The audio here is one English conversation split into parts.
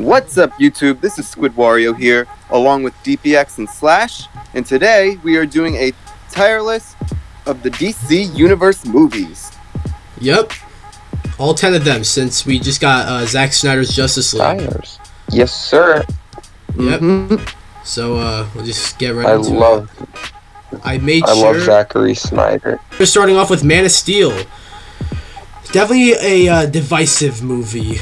What's up, YouTube? This is SquidWario here, along with DPX and Slash, and today we are doing a tier list of the DC Universe movies. Yep. All 10 of them, since we just got Zack Snyder's Justice League. Tires. Yes, sir. Yep. Mm-hmm. So, we'll just get right into it. I love Zachary Snyder. We're starting off with Man of Steel. Definitely a divisive movie.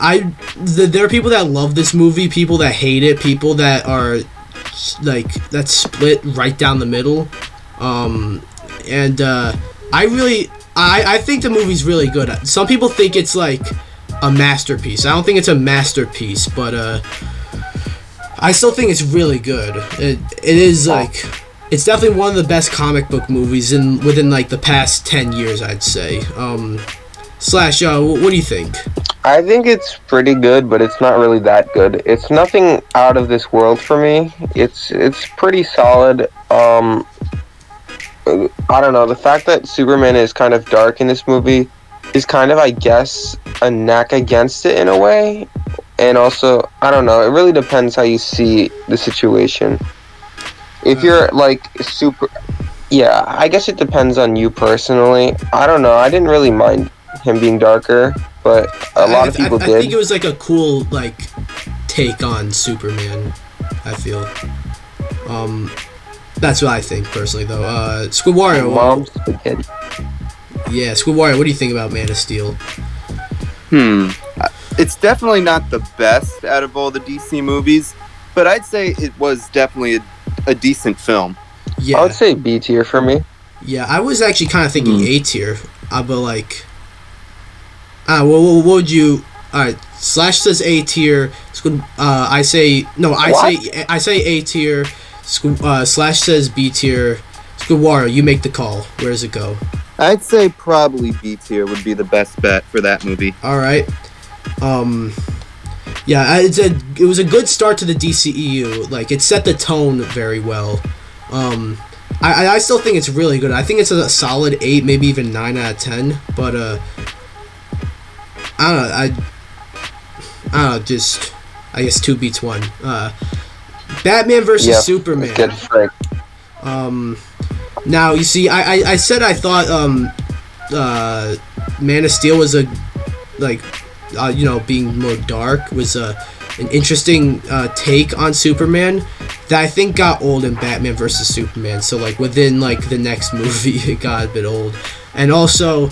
There are people that love this movie, people that hate it, people that are that split right down the middle. I think the movie's really good. Some people think it's like a masterpiece. I don't think it's a masterpiece, but I still think it's really good. It is like, it's definitely one of the best comic book movies within like the past 10 years, I'd say. Slash, what do you think? I think it's pretty good, but it's not really that good. It's nothing out of this world for me. It's pretty solid. I don't know. The fact that Superman is kind of dark in this movie is kind of, I guess, a knack against it in a way. And also, I don't know. It really depends how you see the situation. If you're like yeah, I guess it depends on you personally. I don't know. I didn't really mind him being darker, but a lot of people did. I think it was like a cool like take on Superman, I feel. That's what I think personally, though. SquidWario. Mom's spaghetti. Yeah, SquidWario. What do you think about Man of Steel? It's definitely not the best out of all the DC movies, but I'd say it was definitely a decent film. Yeah, I would say B tier for me. Yeah, I was actually kind of thinking A tier, but like, what would you? All right, Slash says A tier. I say A tier. Slash says B tier. SquidWario, you make the call. Where does it go? I'd say probably B tier would be the best bet for that movie. All right. Yeah, it was a good start to the DCEU. Like, it set the tone very well. I still think it's really good. I think it's a solid 8, maybe even 9 out of 10. But I don't know. Just, I guess 2 beats 1. Batman versus Superman. Good frick. Now you see, I said I thought Man of Steel was being more dark was an interesting take on Superman that I think got old in Batman versus Superman. So like within like the next movie, it got a bit old. And also,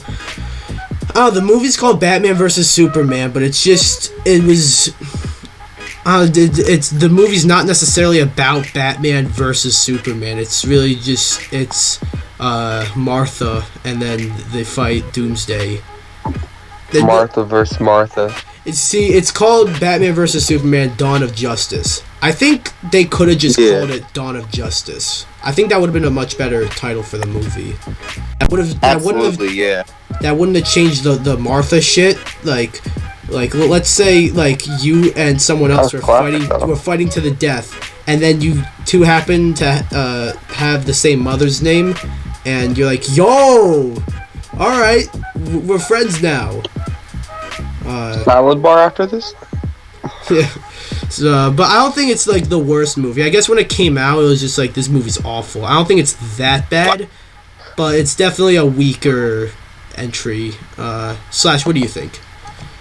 the movie's called Batman versus Superman, but it's the movie's not necessarily about Batman versus Superman. It's really just Martha, and then they fight Doomsday. Martha versus Martha. It's called Batman versus Superman: Dawn of Justice. I think they could have just called it Dawn of Justice. I think that would have been a much better title for the movie. That wouldn't have changed the Martha shit. Like let's say like you and someone else were fighting to the death, and then you two happen to have the same mother's name, and you're like, yo, all right, we're friends now. Salad bar after this? Yeah. So, but I don't think it's like the worst movie. I guess when it came out, it was just like, this movie's awful. I don't think it's that bad, but it's definitely a weaker entry. Slash, what do you think?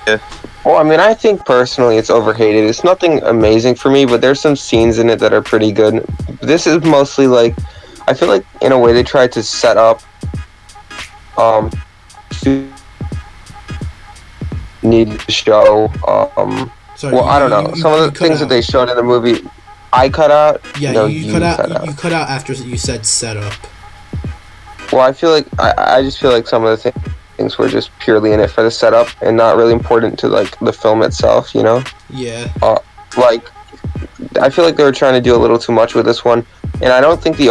Yeah. Well, I mean, I think personally it's overhated. It's nothing amazing for me, but there's some scenes in it that are pretty good. This is mostly like, I feel like in a way they tried to set up need to show Sorry, well, I don't know. Some of the things that they showed in the movie, I cut out. Yeah, no, you cut out. You cut out after you said setup. Well, I feel like I just feel like some of the things were just purely in it for the setup and not really important to like the film itself. You know? Yeah. Like, I feel like they were trying to do a little too much with this one, and I don't think the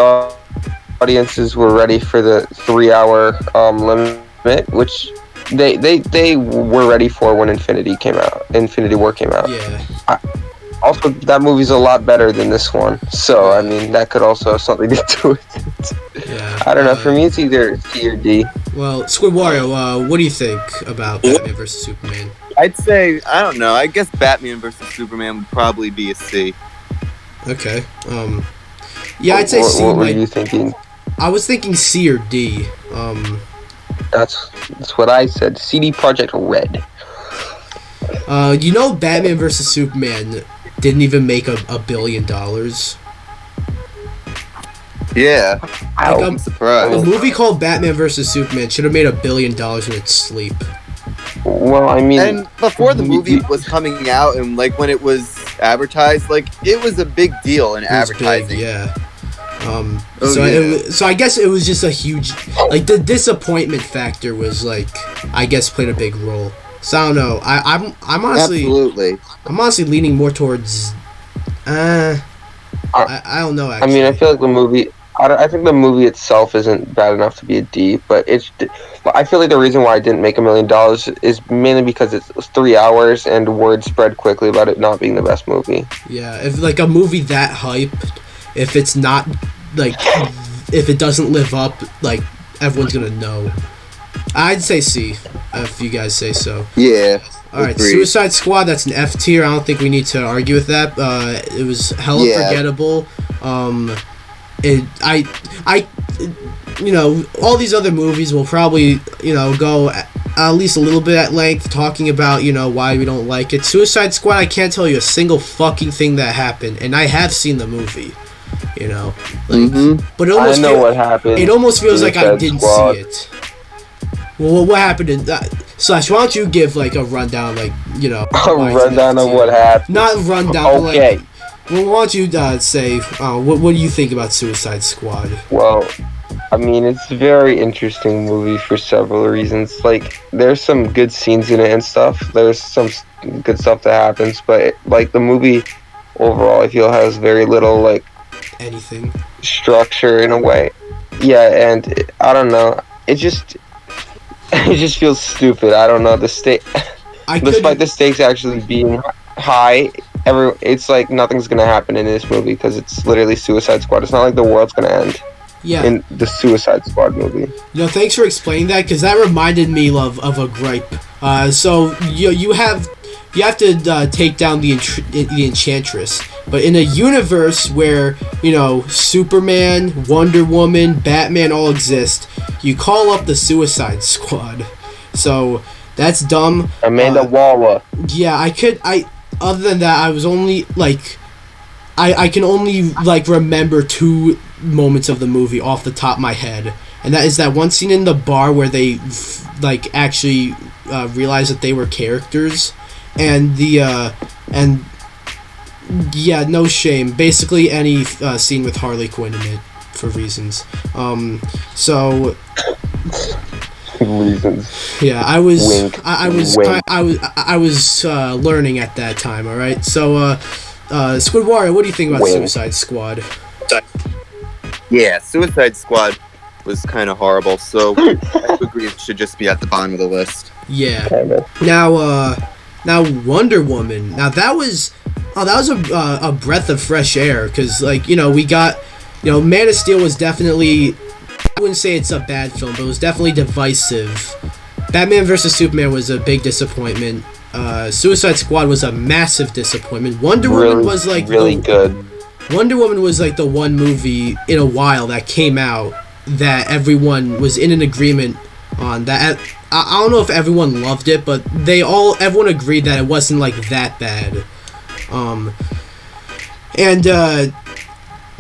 audiences were ready for the 3-hour limit, which they were ready for when Infinity War came out. Yeah. Also, that movie's a lot better than this one, so I mean that could also have something to do with it. Yeah. I don't know. For me, it's either C or D. Well, SquidWario, what do you think about Batman vs Superman? I'd say, I don't know. I guess Batman versus Superman would probably be a C. Okay. Yeah, I'd say C. What were you thinking? I was thinking C or D. That's what I said. CD Projekt Red. You know, Batman vs Superman didn't even make $1 billion. Yeah. Like, I'm surprised. A movie called Batman vs Superman should have made $1 billion in its sleep. Well, I mean, And before the movie was coming out and like when it was advertised, like it was a big deal in It was advertising. big, yeah. Yeah. So I guess it was just a huge, like, the disappointment factor was, like, I guess played a big role. So I don't know. I'm honestly Absolutely. I'm honestly leaning more towards I don't know, I actually. mean, I feel like the movie. I think the movie itself isn't bad enough to be a D, but I feel like the reason why it didn't make $1 million is mainly because it's 3 hours and word spread quickly about it not being the best movie. Yeah, if like a movie that hyped, if it's not like if it doesn't live up, like everyone's gonna know. I'd say C, if you guys say so. Yeah. All right, agreed. Suicide Squad. That's an F tier. I don't think we need to argue with that. It was hella Yeah. forgettable. You know, all these other movies will probably, you know, go at least a little bit at length talking about, you know, why we don't like it. Suicide Squad, I can't tell you a single fucking thing that happened, and I have seen the movie. You know, like, but it almost I know what happened. It almost feels like I Suicide didn't Squad. see it. Well, what happened in that? Slash, why don't you give like a rundown, like, you know, A rundown of what happened. Not rundown, Okay. but like, well, why don't you say what do you think about Suicide Squad? Well, I mean, it's a very interesting movie for several reasons. Like, there's some good scenes in it and stuff. There's some good stuff that happens, but like the movie overall, I feel has very little like Anything? structure in a way. Yeah, and I don't know. It just feels stupid. I don't know. Despite the stakes actually being high, it's like nothing's gonna happen in this movie because it's literally Suicide Squad. It's not like the world's gonna end Yeah. in the Suicide Squad movie. You know, thanks for explaining that, because that reminded me of a gripe. So you have to take down the Enchantress, but in a universe where, you know, Superman, Wonder Woman, Batman all exist, you call up the Suicide Squad. So that's dumb. Amanda Waller. Yeah, other than that, I was only like, I can only like remember 2 moments of the movie off the top of my head, and that is that one scene in the bar where they like actually realized that they were characters, and yeah, no shame, basically any scene with Harley Quinn in it for reasons. So Reasons. yeah, I was Wink. I was learning at that time. All right, so SquidWario, what do you think about Wink. Suicide Squad? Yeah, Suicide Squad was kind of horrible, so I agree it should just be at the bottom of the list. Yeah. Kinda. Now Wonder Woman. Now that was a breath of fresh air, because like, you know, we got, you know, Man of Steel was definitely, I wouldn't say it's a bad film, but it was definitely divisive. Batman vs Superman was a big disappointment. Suicide Squad was a massive disappointment. Wonder Woman was like really good. Wonder Woman was like the one movie in a while that came out that everyone was in an agreement on. That I don't know if everyone loved it, but everyone agreed that it wasn't like that bad.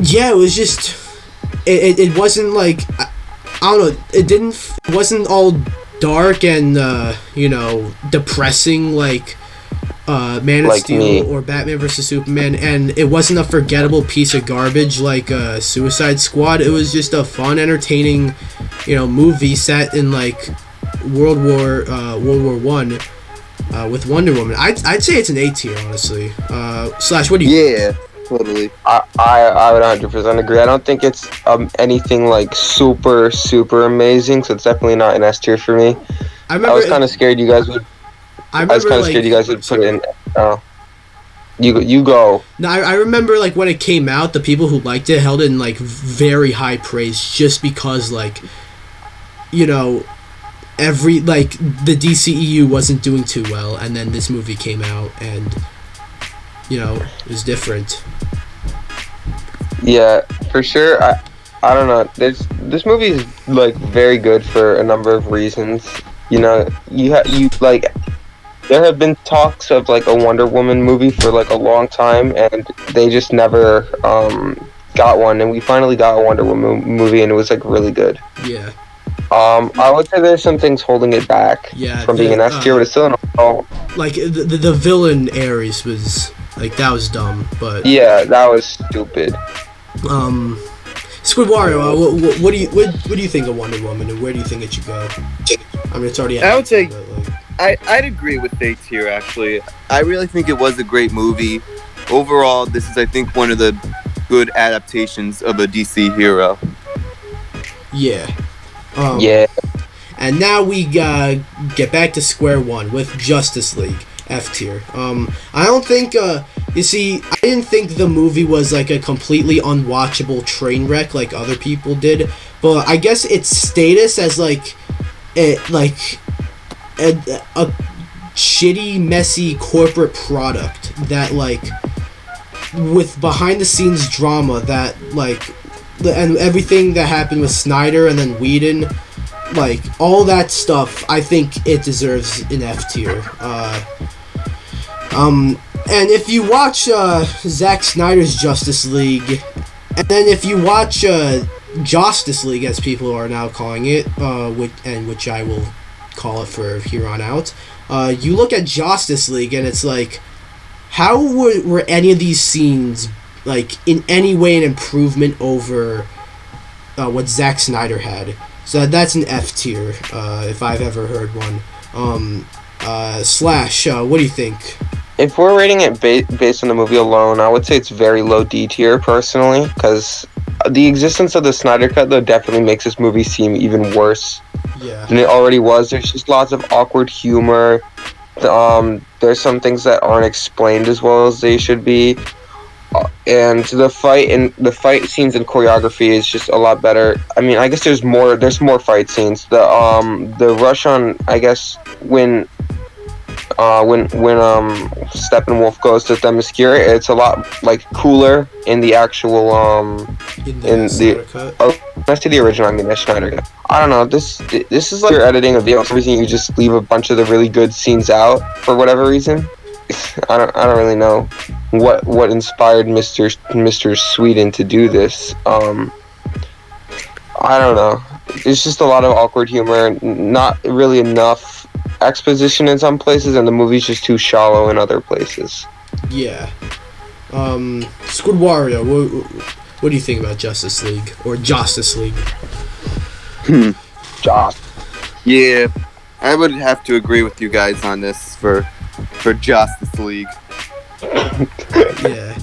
Yeah, it was just it wasn't like, I don't know, it wasn't all dark and you know, depressing like Man of Like Steel me. or Batman vs Superman, and it wasn't a forgettable piece of garbage like Suicide Squad. It was just a fun, entertaining, you know, movie set in like World War One with Wonder Woman. I'd say it's an A tier, honestly. Slash, what do you? Yeah, totally. I would 100% agree. I don't think it's anything like super amazing, so it's definitely not an S tier for me. I remember. I was kind of scared you guys would. I I was kind of scared you guys would put it in. You go. No, I remember like when it came out, the people who liked it held it in like very high praise just because, like, you know, the DCEU wasn't doing too well, and then this movie came out, and it was different. Yeah, for sure. I don't know. This movie is like very good for a number of reasons. You like there have been talks of like a Wonder Woman movie for like a long time, and they just never got one. And we finally got a Wonder Woman movie, and it was like really good. Yeah. I would say there's some things holding it back from being an S tier, but it's still like the villain Ares was like that was dumb, but yeah, that was stupid. SquidWario, what do you think of Wonder Woman, and where do you think it should go? I mean, it's already. I would say like, I'd agree with A tier. Actually, I really think it was a great movie. Overall, this is, I think, one of the good adaptations of a DC hero. Yeah. Yeah. And now we get back to square one with Justice League, F tier. I don't think. You see, I didn't think the movie was like a completely unwatchable train wreck like other people did, but I guess its status as a shitty, messy corporate product that like with behind the scenes drama that like and everything that happened with Snyder and then Whedon, like all that stuff, I think it deserves an F tier. And if you watch Zack Snyder's Justice League, and then if you watch Justice League, as people are now calling it, which I will call it for here on out, you look at Justice League, and it's like, how were any of these scenes like in any way an improvement over what Zack Snyder had? So that's an F tier, if I've ever heard one. Slash, what do you think? If we're rating it based on the movie alone, I would say it's very low D tier, personally, because the existence of the Snyder Cut, though, definitely makes this movie seem even worse than it already was. There's just lots of awkward humor. There's some things that aren't explained as well as they should be. And the fight scenes and choreography is just a lot better. I mean, I guess there's more fight scenes. The rush on, I guess, when Steppenwolf goes to Themyscira, it's a lot like cooler in the actual next to the original. I mean, the Snyder Cut. I don't know. This is like your editing of the for some reason you just leave a bunch of the really good scenes out for whatever reason. I don't really know what inspired Mr. Sweden to do this. I don't know. It's just a lot of awkward humor, not really enough exposition in some places, and the movie's just too shallow in other places. Yeah. SquidWario, what do you think about Justice League or Justice League? Yeah, I would have to agree with you guys on this for Justice League. Yeah.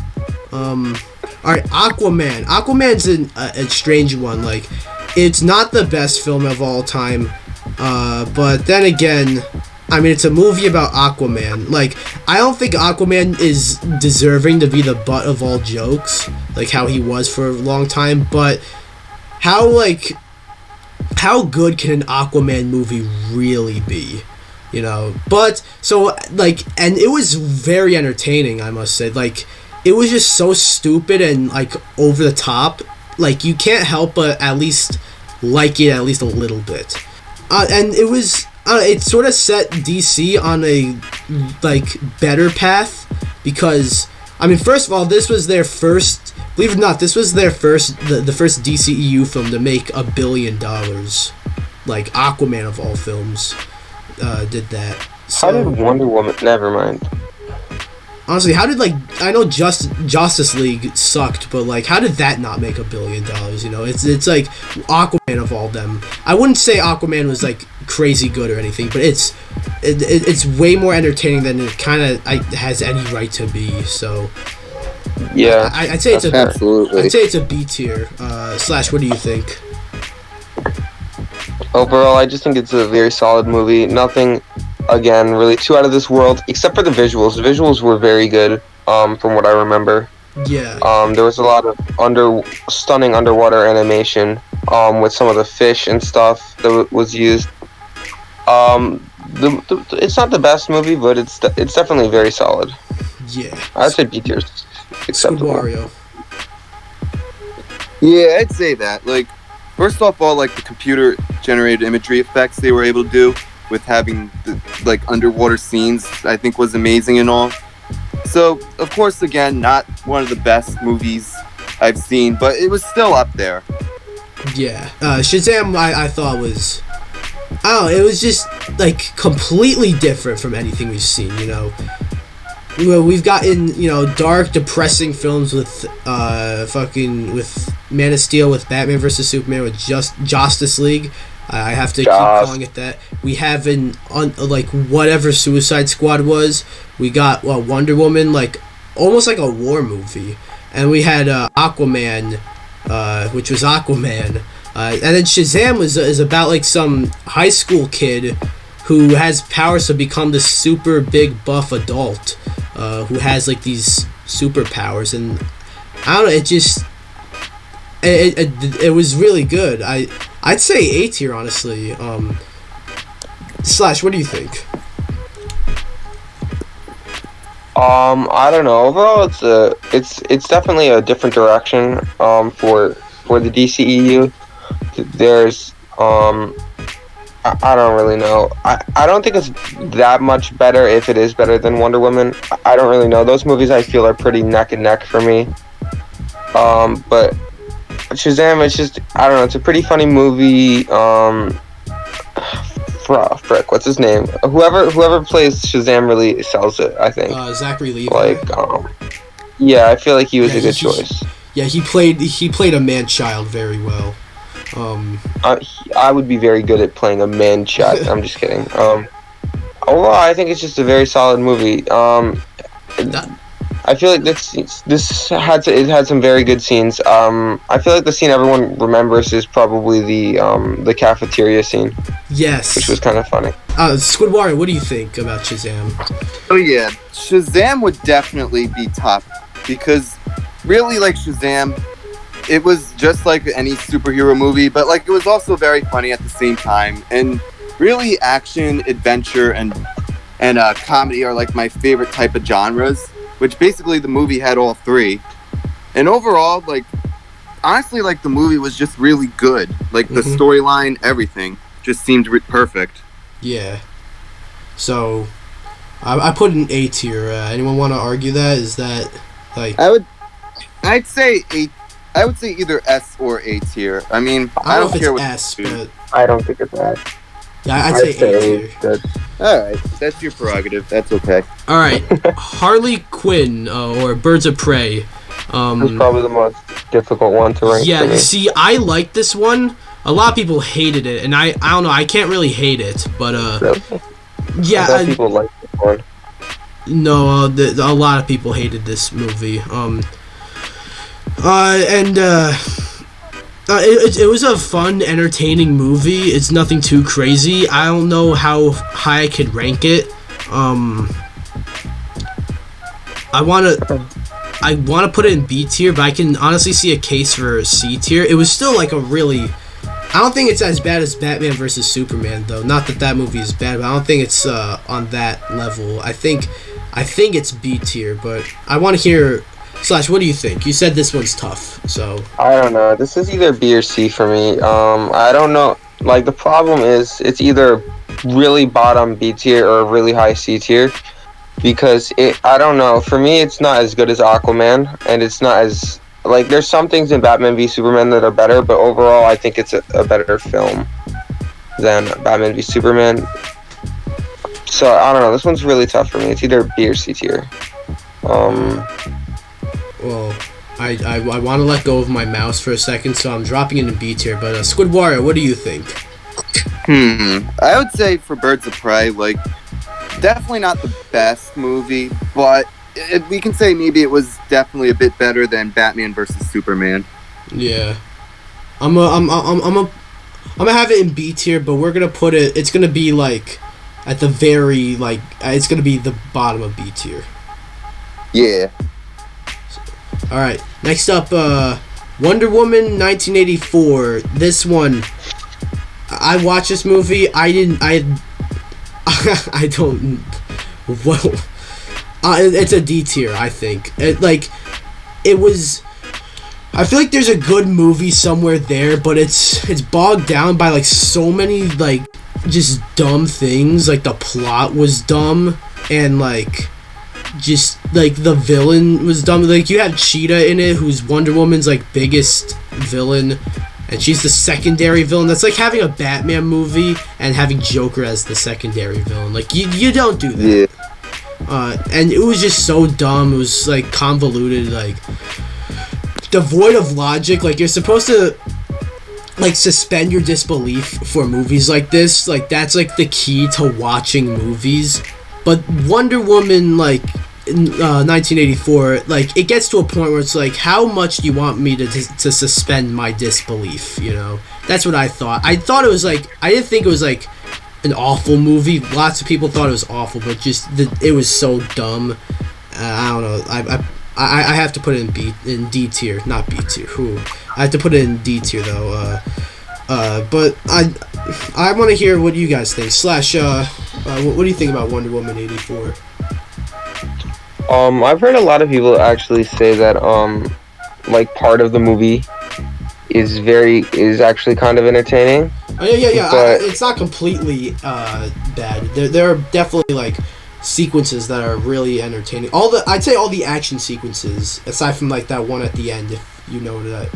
Alright, Aquaman. Aquaman's a strange one. Like, it's not the best film of all time, but then again, I mean, it's a movie about Aquaman. Like, I don't think Aquaman is deserving to be the butt of all jokes, like how he was for a long time, but how good can an Aquaman movie really be? But so like, and it was very entertaining, I must say. Like, it was just so stupid and like over the top. Like, you can't help but at least like it at least a little bit. And it was it sort of set DC on a like better path, because I mean, first of all, this was their first, believe it or not, this was their first the first DCEU film to make $1 billion. Like, Aquaman of all films did that. So, how did Wonder Woman? Never mind. Honestly, how did, like, I know Justice League sucked, but like, how did that not make $1 billion? It's like Aquaman of all them. I wouldn't say Aquaman was like crazy good or anything, but it's way more entertaining than it kind of has any right to be. So yeah, I'd say it's absolutely. I'd say it's a B tier. Slash, what do you think? Overall, I just think it's a very solid movie. Nothing, again, really too out of this world, except for the visuals. The visuals were very good, from what I remember. Yeah. There was a lot of stunning underwater animation, with some of the fish and stuff that was used. It's not the best movie, but it's definitely very solid. Yeah. I'd say B tier is acceptable. SquidWario. Yeah, I'd say that. Like, first off, all like the computer-generated imagery effects they were able to do with having the like underwater scenes, I think was amazing and all. So, of course, again, not one of the best movies I've seen, but it was still up there. Yeah. Shazam, I thought was, I don't know, it was just like completely different from anything we've seen. You know, we've gotten, you know, dark, depressing films with with Man of Steel, with Batman versus Superman, with Justice League. I have to keep calling it that. We have like whatever Suicide Squad was. We got Wonder Woman, like almost like a war movie, and we had Aquaman, which was Aquaman, and then Shazam is about like some high school kid who has powers to become this super big buff adult, who has like these superpowers, and I don't know. It just it was really good. I'd say A tier, honestly. Slash, what do you think? I don't know. Overall, it's definitely a different direction. For the DCEU, there's I don't really know. I don't think it's that much better, if it is better than Wonder Woman. I don't really know. Those movies I feel are pretty neck and neck for me. But Shazam, it's just, I don't know, it's a pretty funny movie. Frick, what's his name? Whoever plays Shazam really sells it, I think. Zachary Levi. Like, yeah, I feel like he was a good choice. Yeah, he played a man-child very well. I would be very good at playing a man-child. I'm just kidding. Overall, I think it's just a very solid movie. I feel like it had some very good scenes. I feel like the scene everyone remembers is probably the cafeteria scene. Yes. Which was kind of funny. SquidWario, what do you think about Shazam? Oh yeah, Shazam would definitely be top, because really, like, Shazam, it was just like any superhero movie, but like it was also very funny at the same time, and really action, adventure, and comedy are like my favorite type of genres, which basically the movie had all three. And overall, like, honestly, like, the movie was just really good. Like, the storyline, everything just seemed perfect. Yeah. So, I put an A tier. Anyone want to argue that? Is that, like... I'd say either S or A tier. I mean, I don't care what S, but... I don't think it's S. Yeah, I'd say A tier. Alright, that's your prerogative. That's okay. Alright, Harley Quinn, or Birds of Prey. That's probably the most difficult one to rank. Yeah, for me. see, I like this one. A lot of people hated it, and I don't know, I can't really hate it, but Really? yeah, people like this one. No, a lot of people hated this movie. It was a fun, entertaining movie. It's nothing too crazy. I don't know how high I could rank it. I wanna put it in B tier, but I can honestly see a case for C tier. It was still like a really... I don't think it's as bad as Batman versus Superman, though. Not that movie is bad, but I don't think it's on that level. I think it's B tier, but I want to hear... Slash, what do you think? You said this one's tough, so... I don't know. This is either B or C for me. I don't know. Like, the problem is, it's either really bottom B tier or really high C tier. Because I don't know. For me, it's not as good as Aquaman, and it's not as... Like, there's some things in Batman v Superman that are better, but overall, I think it's a better film than Batman v Superman. So, I don't know. This one's really tough for me. It's either B or C tier. Well, I want to let go of my mouse for a second, so I'm dropping it in B tier. But SquidWario, what do you think? I would say for Birds of Prey, like, definitely not the best movie, but we can say maybe it was definitely a bit better than Batman versus Superman. Yeah, I'm gonna have it in B tier, but we're gonna put it. It's gonna be like at the very it's gonna be the bottom of B tier. Yeah. All right. Next up, Wonder Woman 1984. This one, I watched this movie. I I don't. Well, it's a D tier. I think it was. I feel like there's a good movie somewhere there, but it's bogged down by like so many like just dumb things. Like the plot was dumb, and like just like the villain was dumb. Like you have Cheetah in it, who's Wonder Woman's like biggest villain, and she's the secondary villain. That's like having a Batman movie and having Joker as the secondary villain. Like you don't do that. Yeah. And it was just so dumb. It was like convoluted, like devoid of logic. Like you're supposed to like suspend your disbelief for movies like this. Like that's like the key to watching movies. But Wonder Woman, like in 1984, like it gets to a point where it's like, how much do you want me to suspend my disbelief? You know, that's what I thought. I thought it was like, I didn't think it was like an awful movie. Lots of people thought it was awful, but just it was so dumb. I don't know. I have to put it in D tier, not B tier. I have to put it in D tier though. But I want to hear what you guys think. Slash, what do you think about Wonder Woman 84? I've heard a lot of people actually say that like part of the movie is actually kind of entertaining. Oh, yeah. But it's not completely bad. There are definitely like sequences that are really entertaining. I'd say all the action sequences, aside from like that one at the end, if you know that,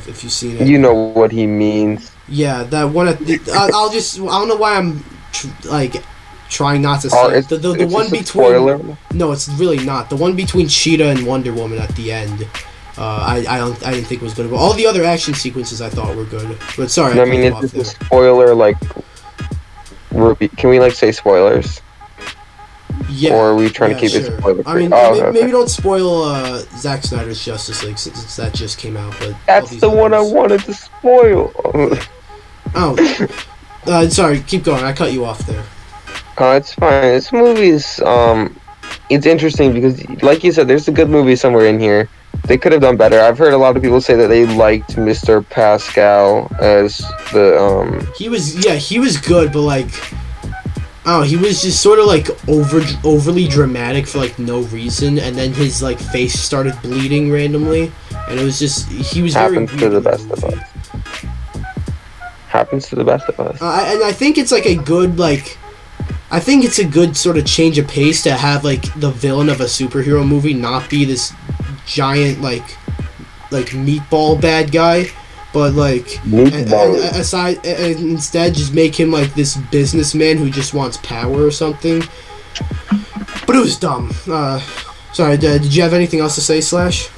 if you've seen it. You know what he means. Yeah, that one at the. I don't know why I'm trying not to say it. The one between. Spoiler? No, it's really not. The one between Cheetah and Wonder Woman at the end. I didn't think it was good, but all the other action sequences I thought were good. But sorry, I mean, is this a spoiler? Like, can we like say spoilers? Yeah. Or are we trying to keep it spoiler free? I mean, maybe don't spoil Zack Snyder's Justice League since that just came out. But that's the one I wanted to spoil. Oh, sorry. Keep going. I cut you off there. It's fine. This movie is it's interesting because, like you said, there's a good movie somewhere in here. They could have done better. I've heard a lot of people say that they liked Mr. Pascal as the He was good, but like, oh, he was just sort of like overly dramatic for like no reason, and then his like face started bleeding randomly, and it was just he was happens very to weird the best of us. Happens to the best of us. And I think it's like a good like. I think it's a good sort of change of pace to have like the villain of a superhero movie not be this giant like meatball bad guy, but like instead just make him like this businessman who just wants power or something. But it was dumb. Sorry, did you have anything else to say, Slash?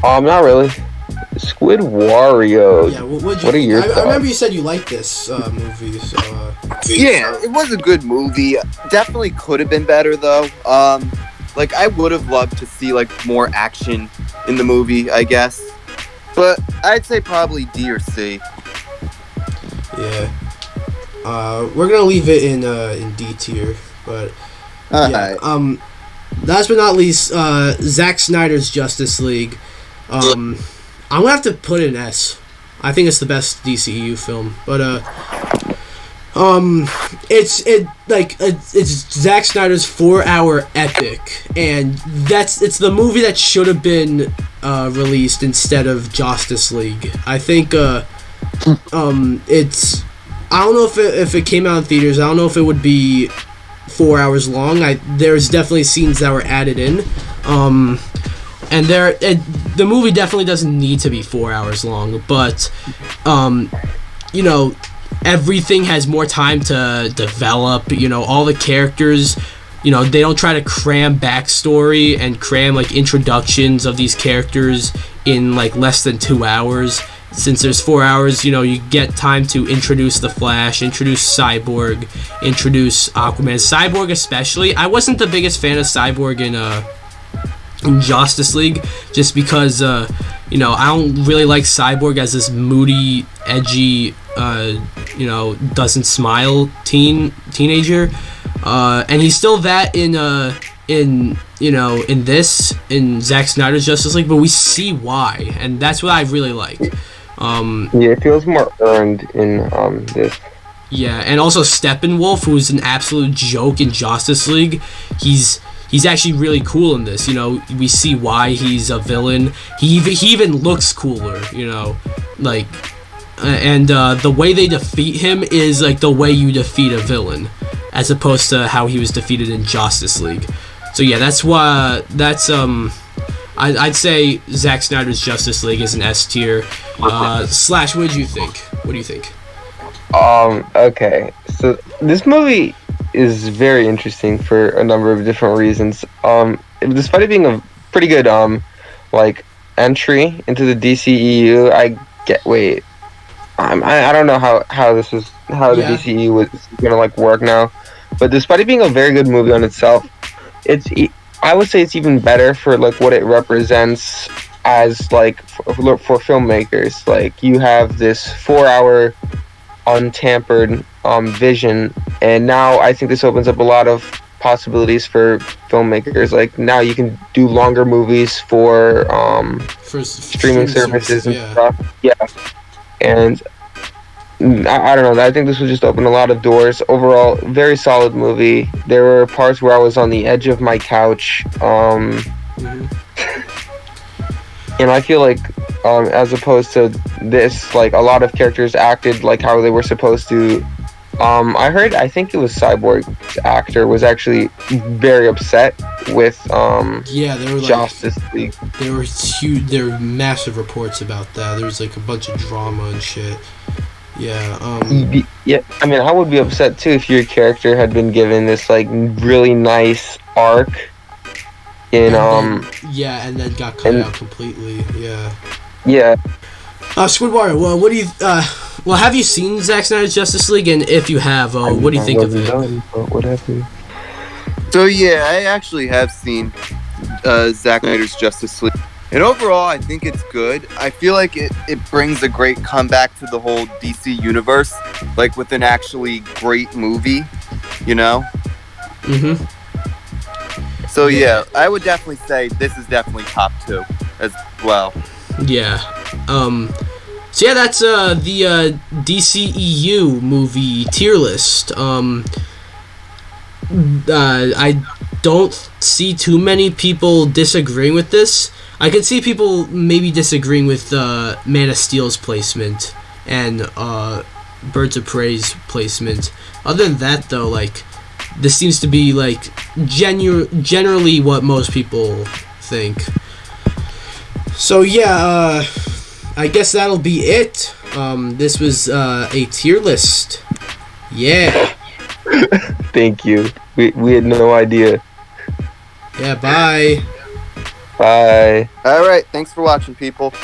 Not really. SquidWario. Yeah, what are your thoughts? I remember you said you liked this movie. So, yeah, it was a good movie. Definitely could have been better though. Like I would have loved to see like more action in the movie, I guess. But I'd say probably D or C. Yeah. We're gonna leave it in D tier, but yeah. Right. Last but not least, Zack Snyder's Justice League. I'm gonna have to put it in S. I think it's the best DCEU film, but it's Zack Snyder's 4-hour epic, and it's the movie that should have been released instead of Justice League. I think it's I don't know if it came out in theaters. I don't know if it would be 4 hours long. There's definitely scenes that were added in. And the movie definitely doesn't need to be 4 hours long, but you know, everything has more time to develop. You know, all the characters, you know, they don't try to cram backstory and cram like introductions of these characters in like less than 2 hours. Since there's 4 hours, you know, you get time to introduce the Flash, introduce Cyborg, introduce Aquaman. Cyborg especially. I wasn't the biggest fan of Cyborg in Justice League, just because you know, I don't really like Cyborg as this moody, edgy, you know, doesn't smile teenager, and he's still that in Zack Snyder's Justice League, but we see why, and that's what I really like. Yeah, it feels more earned in this. Yeah, and also Steppenwolf, who's an absolute joke in Justice League. He's actually really cool in this. You know, we see why he's a villain. He even looks cooler. You know, like, and the way they defeat him is like the way you defeat a villain, as opposed to how he was defeated in Justice League. So yeah, that's why I'd say Zack Snyder's Justice League is an S tier. Slash, what do you think? What do you think? Okay. So this movie is very interesting for a number of different reasons. Despite it being a pretty good like entry into the DCEU, I don't know how the DCEU was gonna like work now, but despite it being a very good movie on itself, I would say it's even better for like what it represents as like for filmmakers. Like you have this 4-hour untampered vision, and now I think this opens up a lot of possibilities for filmmakers. Like now you can do longer movies for streaming services and stuff. Yeah, and I don't know. I think this would just open a lot of doors. Overall, very solid movie. There were parts where I was on the edge of my couch, and I feel like as opposed to this, like a lot of characters acted like how they were supposed to. I think it was Cyborg's actor was actually very upset with there were Justice League. There were massive reports about that. There was like a bunch of drama and shit. Yeah. Yeah. I mean, I would be upset too if your character had been given this like really nice arc. And then got cut out completely. Yeah. Yeah. SquidWario. Well, what do you? Well, have you seen Zack Snyder's Justice League? And if you have, what do you think of it? What happened? So yeah, I actually have seen Zack Snyder's Justice League, and overall, I think it's good. I feel like it brings a great comeback to the whole DC universe, like with an actually great movie, you know. Mm-hmm. So yeah, I would definitely say this is definitely top 2 as well. Yeah. So yeah, that's the DCEU movie tier list. I don't see too many people disagreeing with this. I could see people maybe disagreeing with Man of Steel's placement and Birds of Prey's placement. Other than that, though, like this seems to be like generally what most people think. So yeah, I guess that'll be it. This was a tier list. Yeah. Thank you. We had no idea. Yeah, bye. Bye. All right, thanks for watching, people.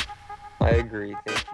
I agree. Thank you.